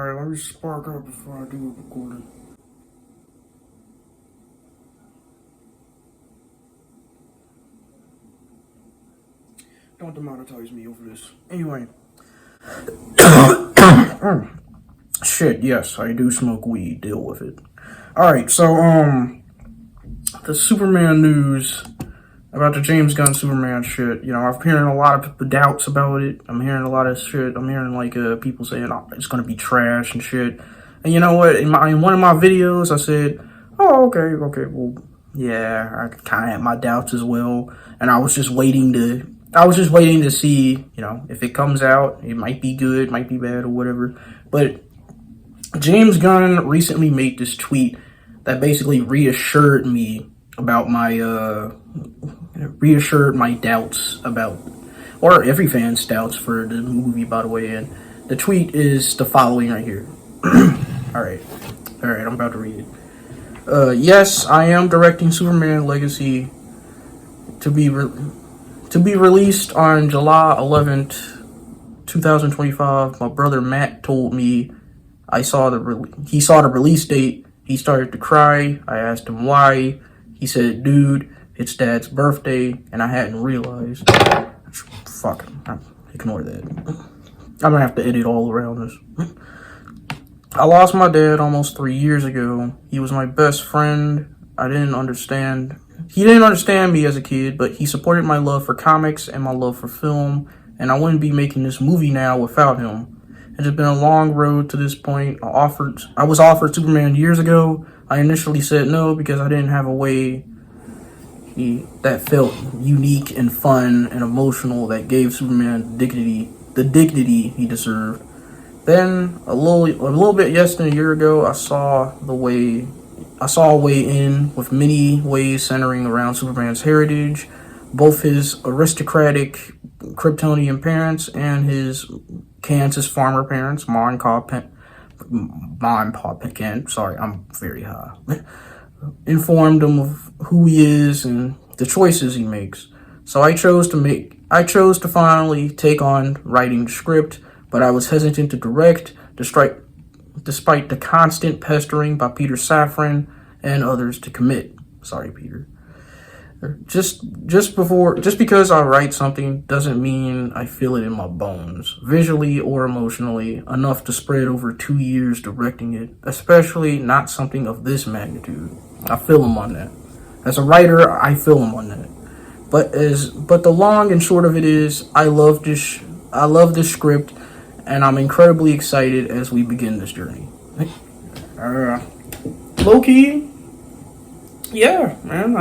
Alright, let me spark up before I do a recording. Don't demonetize me over this. Anyway. Shit, yes, I do smoke weed. Deal with it. Alright, so, the Superman news about the James Gunn Superman shit. You know, I'm hearing a lot of doubts about it. I'm hearing a lot of shit. I'm hearing, like, people saying, oh, it's gonna be trash and shit. And you know what? In one of my videos, I said, oh, okay, well, yeah, I kind of had my doubts as well. And I was just waiting to see, you know, if it comes out, it might be good, might be bad, or whatever. But James Gunn recently made this tweet that basically reassured me about my doubts about, or every fan's doubts for the movie, by the way. And the tweet is the following right here. All right, I'm about to read it. Yes, I am directing Superman Legacy to be released on July 11th, 2025. My brother Matt told me he saw the release date. He started to cry. I asked him why. He said, dude, it's Dad's birthday, and I hadn't realized. Fuck, ignore that. I'm gonna have to edit all around this. I lost my dad almost 3 years ago. He was my best friend. He didn't understand me as a kid, but he supported my love for comics and my love for film, and I wouldn't be making this movie now without him. It's been a long road to this point. I was offered Superman years ago. I initially said no because I didn't have a way that felt unique and fun and emotional that gave Superman the dignity he deserved. Then a little bit less than a year ago, I saw a way in with many ways centering around Superman's heritage, both his aristocratic Kryptonian parents and his Kansas farmer parents, Ma and Pa Kent. Sorry, I'm very high. Informed him of who he is and the choices he makes. So I chose to finally take on writing the script, but I was hesitant to direct, despite the constant pestering by Peter Safran and others to commit. Sorry, Peter. Just because I write something doesn't mean I feel it in my bones, visually or emotionally, enough to spread over 2 years directing it, especially not something of this magnitude. I feel him on that. As a writer, I feel him on that. But the long and short of it is, I love this script, and I'm incredibly excited as we begin this journey. Low-key, yeah, man,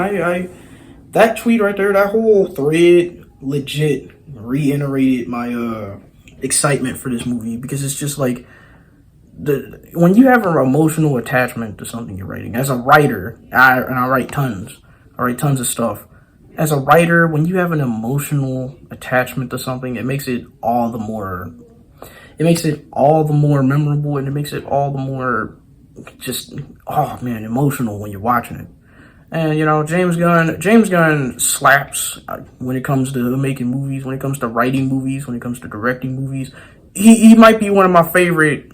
that tweet right there, that whole thread legit reiterated my excitement for this movie, because it's just like, when you have an emotional attachment to something you're writing, as a writer, I write tons of stuff. As a writer, when you have an emotional attachment to something, it makes it all the more memorable, and it makes it all the more just, oh man, emotional when you're watching it. And, you know, James Gunn slaps when it comes to making movies, when it comes to writing movies, when it comes to directing movies. He might be one of my favorite,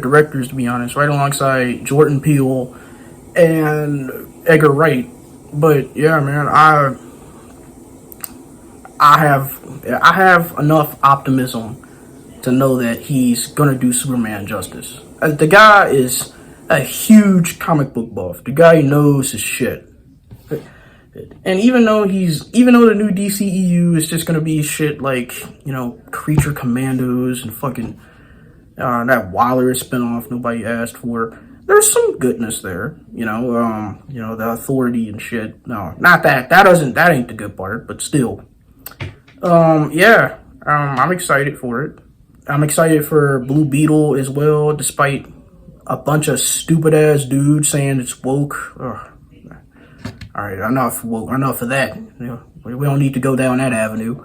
directors, to be honest, right alongside Jordan Peele and Edgar Wright. But yeah, man, I have enough optimism to know that he's gonna do Superman justice. The guy is a huge comic book buff. The guy knows his shit. And even though the new DCEU is just gonna be shit like, you know, Creature Commandos and fucking that Waller spinoff nobody asked for, there's some goodness there. You know, the Authority and shit. No, not that. That ain't the good part, but still. I'm excited for it. I'm excited for Blue Beetle as well, despite a bunch of stupid ass dudes saying it's woke. Ugh. All right, enough of that. You know, we don't need to go down that avenue.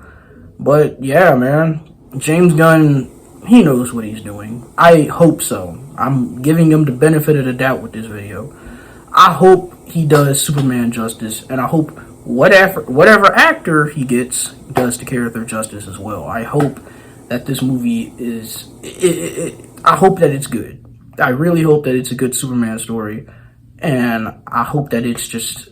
But yeah, man, James Gunn, he knows what he's doing. I hope so. I'm giving him the benefit of the doubt with this video. I hope he does Superman justice, and I hope whatever actor he gets does the character justice as well. I hope that this movie is. I hope that it's good. I really hope that it's a good Superman story, and I hope that it's just.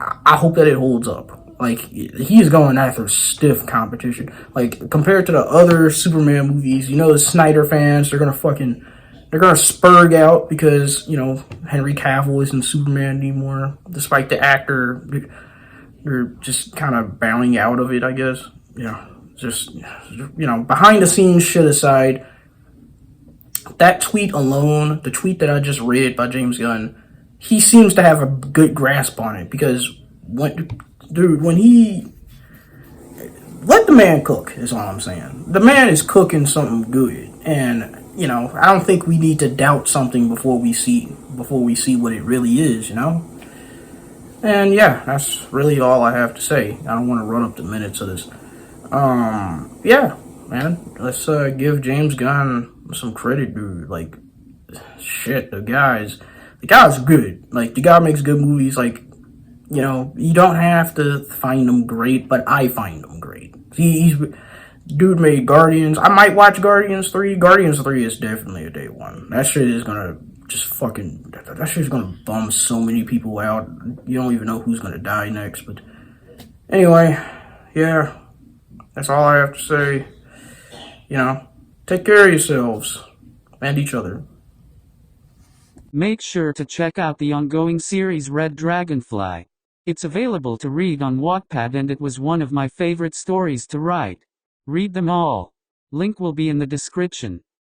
I hope that it holds up. Like, he is going after stiff competition. Like, compared to the other Superman movies, the Snyder fans, they're gonna spurg out because, Henry Cavill isn't Superman anymore, despite the actor. They're just kind of bowing out of it, I guess. Just, behind the scenes shit aside, that tweet alone, the tweet that I just read by James Gunn, he seems to have a good grasp on it, because when he let the man cook is all I'm saying. The man is cooking something good, and I don't think we need to doubt something before we see what it really is. And yeah, that's really all I have to say. I don't want to run up the minutes of this. Yeah, man, let's give James Gunn some credit, dude. Like, shit, the guy's good. Like, the guy makes good movies. Like, you don't have to find them great, but I find them great. Dude made Guardians. I might watch Guardians 3. Guardians 3 is definitely a day one. That shit is gonna that shit's gonna bum so many people out. You don't even know who's gonna die next. But anyway, yeah, that's all I have to say. Take care of yourselves and each other. Make sure to check out the ongoing series Red Dragonfly. It's available to read on Wattpad, and it was one of my favorite stories to write. Read them all. Link will be in the description.